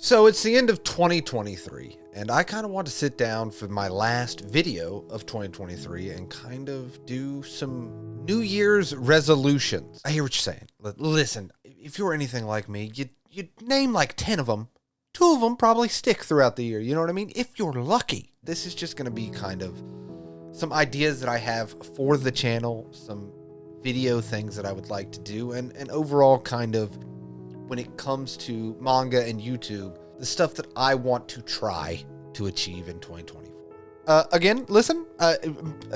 So it's the end of 2023, and I kind of want to sit down for my last video of 2023 and kind of do some New Year's resolutions. I hear what you're saying. Listen, if you're anything like me, you'd name like 10 of them. 2 of them probably stick throughout the year, you know what I mean? If you're lucky. This is just going to be kind of some ideas that I have for the channel, some video things that I would like to do, and overall kind of when it comes to manga and YouTube, the stuff that I want to try to achieve in 2024. Again, listen,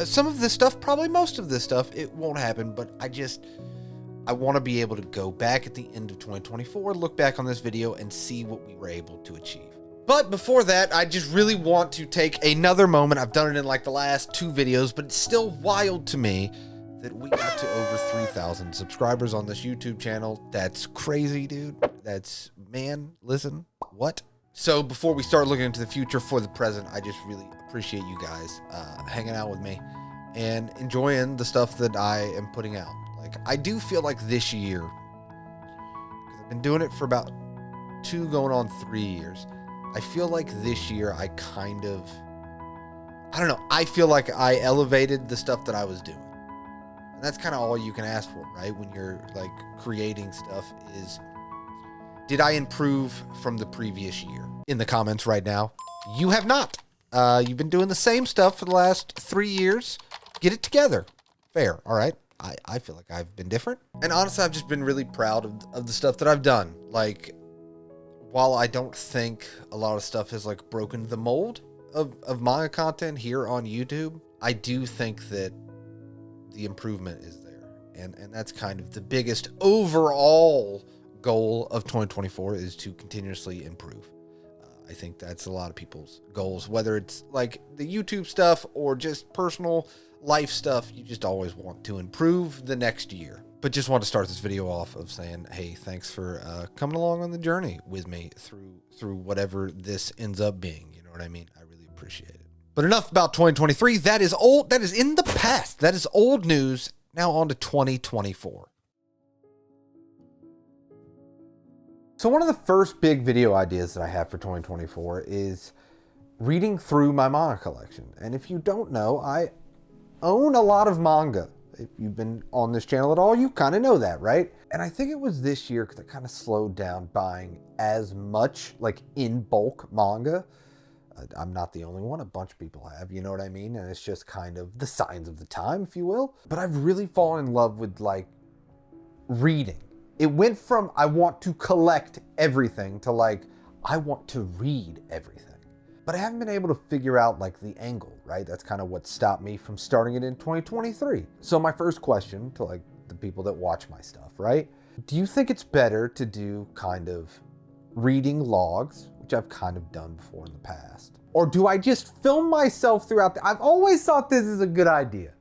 some of this stuff, probably most of this stuff, it won't happen, but I want to be able to go back at the end of 2024, look back on this video and see what we were able to achieve. But before that, I just really want to take another moment. I've done it in like the last 2 videos, but it's still wild to me that we got to over 3,000 subscribers on this YouTube channel. That's crazy, dude. That's, man, listen, what? So before we start looking into the future for the present, I just really appreciate you guys hanging out with me and enjoying the stuff that I am putting out. Like, I do feel like this year, because I've been doing it for about 2 going on 3 years, I feel like this year I kind of, I don't know, I feel like I elevated the stuff that I was doing. And that's kind of all you can ask for, right? When you're like creating stuff is, did I improve from the previous year? In the comments right now, you have not. You've been doing the same stuff for the last 3 years. Get it together. Fair, all right? I feel like I've been different. And honestly, I've just been really proud of the stuff that I've done. Like, while I don't think a lot of stuff has like broken the mold of manga content here on YouTube, I do think that the improvement is there. And that's kind of the biggest overall goal of 2024 is to continuously improve. I think that's a lot of people's goals, whether it's like the YouTube stuff or just personal life stuff. You just always want to improve the next year. But just want to start this video off of saying, hey, thanks for coming along on the journey with me through whatever this ends up being. You know what I mean? I really appreciate it. But enough about 2023. That is old. That is in the past. That is old news. Now on to 2024. So one of the first big video ideas that I have for 2024 is reading through my manga collection. And if you don't know, I own a lot of manga. If you've been on this channel at all, you kind of know that, right? And I think it was this year because I kind of slowed down buying as much like in bulk manga. I'm not the only one. A bunch of people have, you know what I mean? And it's just kind of the signs of the time, if you will. But I've really fallen in love with like reading. It went from I want to collect everything to like I want to read everything. But I haven't been able to figure out like the angle, right? That's kind of what stopped me from starting it in 2023. So my first question to like the people that watch my stuff, right? Do you think it's better to do kind of reading logs, which I've kind of done before in the past? Or do I just film myself throughout I've always thought this is a good idea,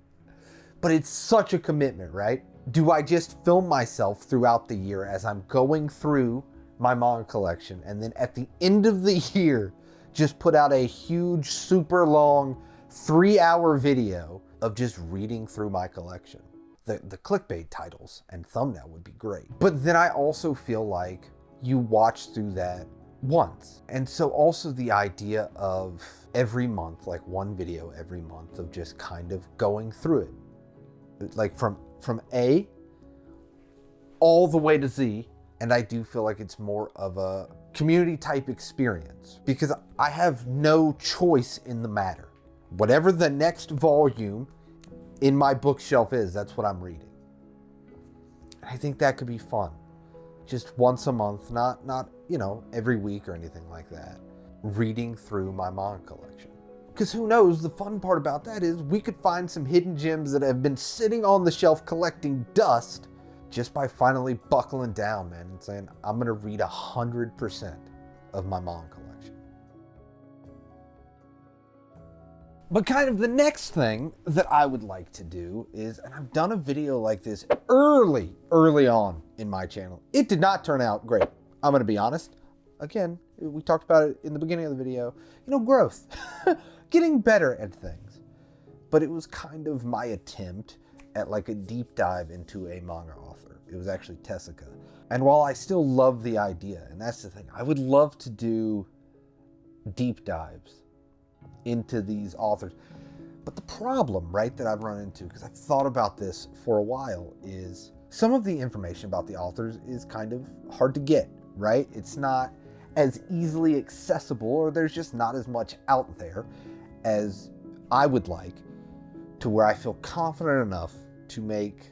but it's such a commitment, right? Do I just film myself throughout the year as I'm going through my manga collection and then at the end of the year, just put out a huge, super long 3-hour video of just reading through my collection? The clickbait titles and thumbnail would be great. But then I also feel like you watch through that once. And so also the idea of every month, like one video every month of just kind of going through it. Like from A all the way to Z. And I do feel like it's more of a community type experience because I have no choice in the matter. Whatever the next volume in my bookshelf is, that's what I'm reading. I think that could be fun. Just once a month, not you know, every week or anything like that. Reading through my manga collection. Because who knows, the fun part about that is we could find some hidden gems that have been sitting on the shelf collecting dust just by finally buckling down, man, and saying, I'm going to read 100% of my manga collection. But kind of the next thing that I would like to do is, and I've done a video like this early on in my channel. It did not turn out great. I'm going to be honest. Again, we talked about it in the beginning of the video. You know, growth. Getting better at things. But it was kind of my attempt at like a deep dive into a manga author. It was actually Tessica. And while I still love the idea, and that's the thing, I would love to do deep dives into these authors. But the problem, right, that I've run into, because I've thought about this for a while, is some of the information about the authors is kind of hard to get, right? It's not as easily accessible, or there's just not as much out there as I would like, to where I feel confident enough to make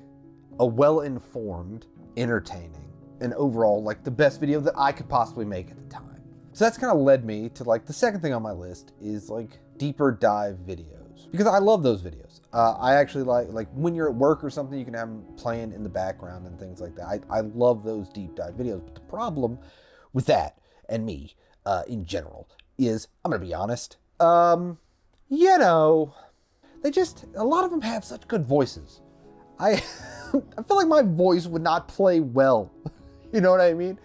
a well-informed, entertaining, and overall, like, the best video that I could possibly make at the time. So that's kind of led me to, like, the second thing on my list is, like, deeper dive videos. Because I love those videos. I actually like when you're at work or something, you can have them playing in the background and things like that. I love those deep dive videos. But the problem with that, and me, in general, is, I'm going to be honest, you know, a lot of them have such good voices. I feel like my voice would not play well, you know what I mean?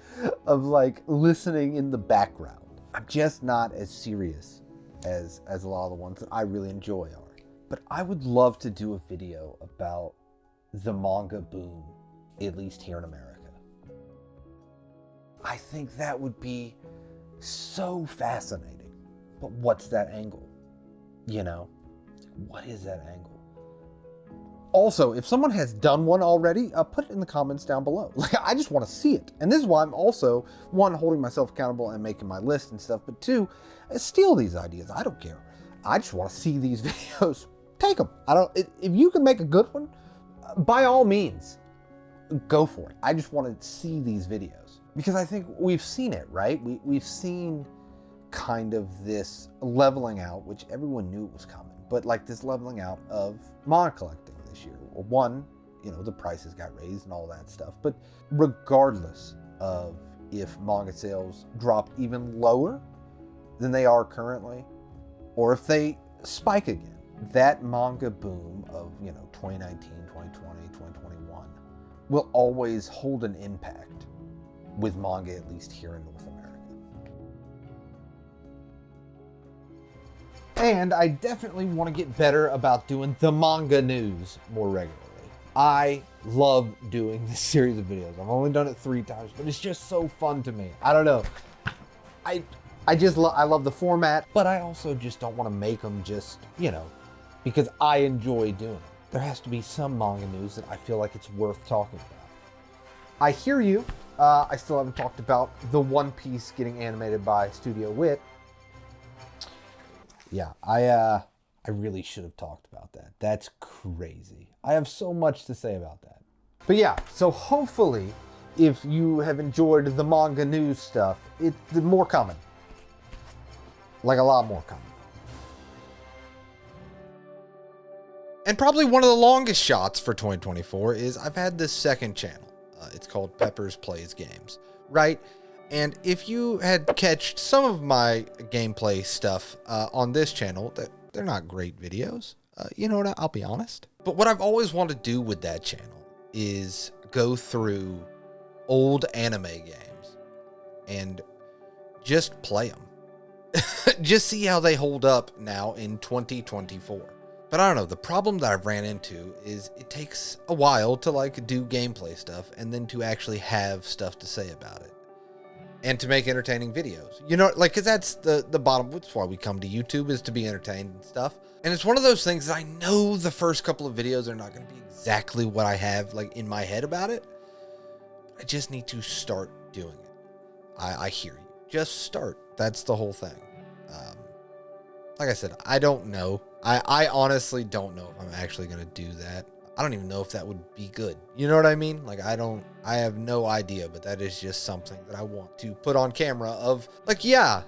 Of like listening in the background. I'm just not as serious as a lot of the ones that I really enjoy are. But I would love to do a video about the manga boom, at least here in America. I think that would be so fascinating. But what's that angle? You know, what is that angle? Also, if someone has done one already, put it in the comments down below. Like, I just want to see it. And this is why I'm also, one, holding myself accountable and making my list and stuff, but two, steal these ideas. I don't care. I just want to see these videos. Take them. If you can make a good one, by all means, go for it. I just want to see these videos because I think we've seen it, right? We've seen kind of this leveling out, which everyone knew was coming, but like this leveling out of manga collecting this year. Well, one, you know, the prices got raised and all that stuff, but regardless of if manga sales drop even lower than they are currently, or if they spike again, that manga boom of, you know, 2019, 2020, 2021 will always hold an impact with manga, at least here in North America. And I definitely want to get better about doing the manga news more regularly. I love doing this series of videos. I've only done it 3 times, but it's just so fun to me. I don't know. I love the format, but I also just don't want to make them just, you know, because I enjoy doing it. There has to be some manga news that I feel like it's worth talking about. I hear you. I still haven't talked about the One Piece getting animated by Studio Wit. Yeah, I really should have talked about that. That's crazy. I have so much to say about that. But yeah, so hopefully, if you have enjoyed the manga news stuff, it's more coming. Like a lot more coming. And probably one of the longest shots for 2024 is I've had this second channel. It's called Peppers Plays Games, right? And if you had catched some of my gameplay stuff on this channel, they're not great videos. You know what? I'll be honest. But what I've always wanted to do with that channel is go through old anime games and just play them. Just see how they hold up now in 2024. But I don't know, the problem that I've ran into is it takes a while to like do gameplay stuff and then to actually have stuff to say about it. And to make entertaining videos. You know, like, cause that's the bottom, that's why we come to YouTube, is to be entertained and stuff. And it's one of those things that I know the first couple of videos are not going to be exactly what I have like in my head about it. I just need to start doing it. I hear you. Just start. That's the whole thing. Like I said, I don't know. I honestly don't know if I'm actually going to do that. I don't even know if that would be good. You know what I mean? Like, I have no idea, but that is just something that I want to put on camera of like, yeah,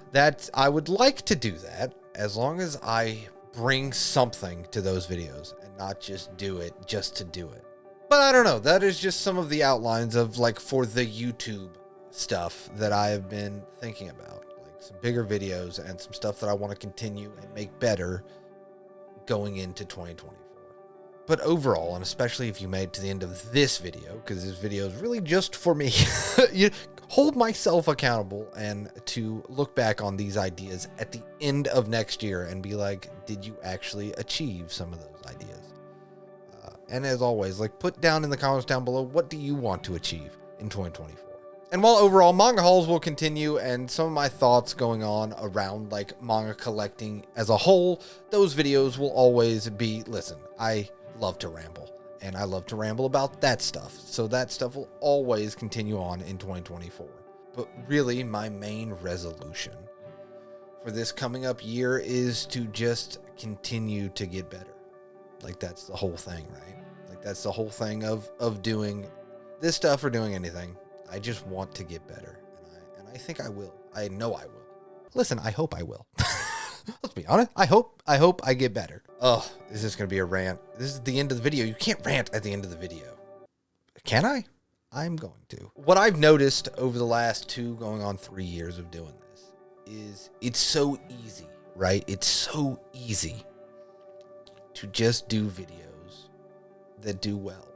I would like to do that as long as I bring something to those videos and not just do it just to do it. But I don't know. That is just some of the outlines of like for the YouTube stuff that I have been thinking about, like some bigger videos and some stuff that I want to continue and make better going into 2024. But overall, and especially if you made it to the end of this video, because this video is really just for me, you hold myself accountable and to look back on these ideas at the end of next year and be like, did you actually achieve some of those ideas? And as always, like, put down in the comments down below, what do you want to achieve in 2024? And while overall manga hauls will continue, and some of my thoughts going on around like manga collecting as a whole, those videos will always be, listen, I love to ramble, and I love to ramble about that stuff. So that stuff will always continue on in 2024. But really, my main resolution for this coming up year is to just continue to get better. Like, that's the whole thing, right? Like, that's the whole thing of doing this stuff or doing anything. I just want to get better, and I think I will. I know I will. Listen, I hope I will. Let's be honest. I hope I get better. Oh, is this going to be a rant? This is the end of the video. You can't rant at the end of the video. Can I? I'm going to. What I've noticed over the last 2 going on 3 years of doing this is it's so easy, right? It's so easy to just do videos that do well.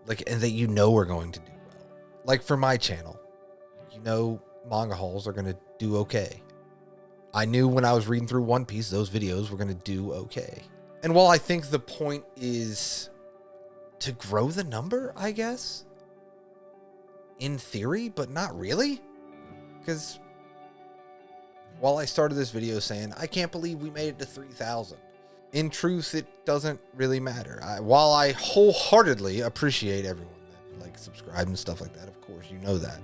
Like, and that you know are going to do well. Like for my channel, you know, manga hauls are going to do okay. I knew when I was reading through One Piece, those videos were going to do okay. And while I think the point is to grow the number, I guess, in theory, but not really. Because while I started this video saying, I can't believe we made it to 3,000. In truth, it doesn't really matter. While I wholeheartedly appreciate everyone that like subscribe and stuff like that, of course, you know that,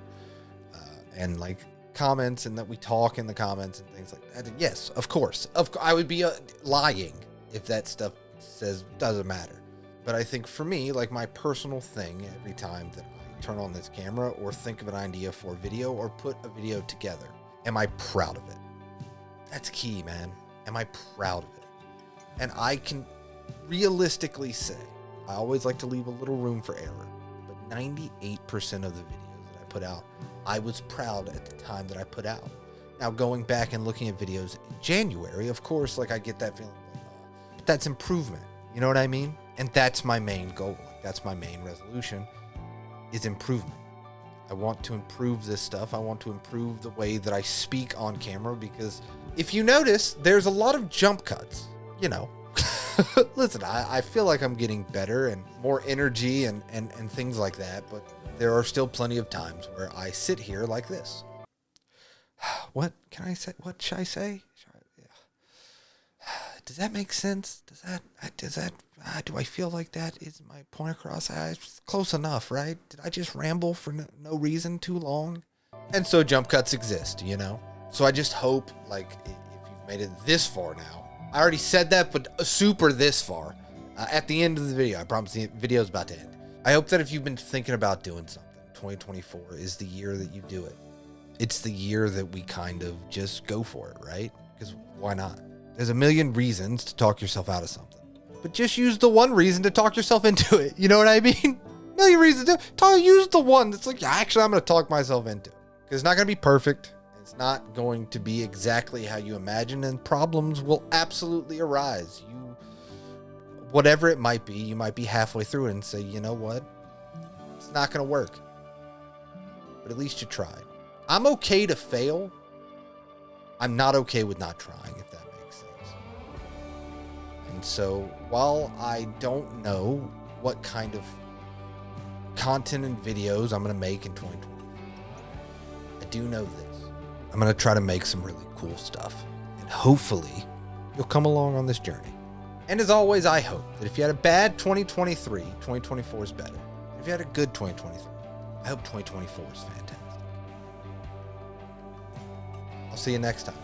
and like comments and that we talk in the comments and things like that. Yes, of course, I would be lying if that stuff says doesn't matter. But I think for me, like my personal thing, every time that I turn on this camera or think of an idea for a video or put a video together, am I proud of it? That's key, man. Am I proud of it? And I can realistically say, I always like to leave a little room for error, but 98% of the videos that I put out, I was proud at the time that I put out. Now, going back and looking at videos in January, of course, like I get that feeling, like, but that's improvement. You know what I mean? And that's my main goal. Like, that's my main resolution, is improvement. I want to improve this stuff. I want to improve the way that I speak on camera, because if you notice, there's a lot of jump cuts. You know, listen, I feel like I'm getting better and more energy and things like that, but there are still plenty of times where I sit here like this. What can I say? What should I say? Does that make sense? Do I feel like that is my point across? It's close enough, right? Did I just ramble for no reason too long? And so jump cuts exist, you know? So I just hope, like, if you've made it this far now, I already said that, but super this far. At the end of the video, I promise the video is about to end. I hope that if you've been thinking about doing something, 2024 is the year that you do it. It's the year that we kind of just go for it, right? Because why not? There's a million reasons to talk yourself out of something, but just use the one reason to talk yourself into it. You know what I mean? A million reasons to use the one that's like, yeah, actually, I'm going to talk myself into it, because it's not going to be perfect. It's not going to be exactly how you imagine, and problems will absolutely arise. Whatever it might be, you might be halfway through it and say, you know what? It's not going to work. But at least you tried. I'm okay to fail. I'm not okay with not trying, if that makes sense. And so, while I don't know what kind of content and videos I'm going to make in 2020, I do know this. I'm going to try to make some really cool stuff, and hopefully you'll come along on this journey. And as always, I hope that if you had a bad 2023, 2024 is better. If you had a good 2023, I hope 2024 is fantastic. I'll see you next time.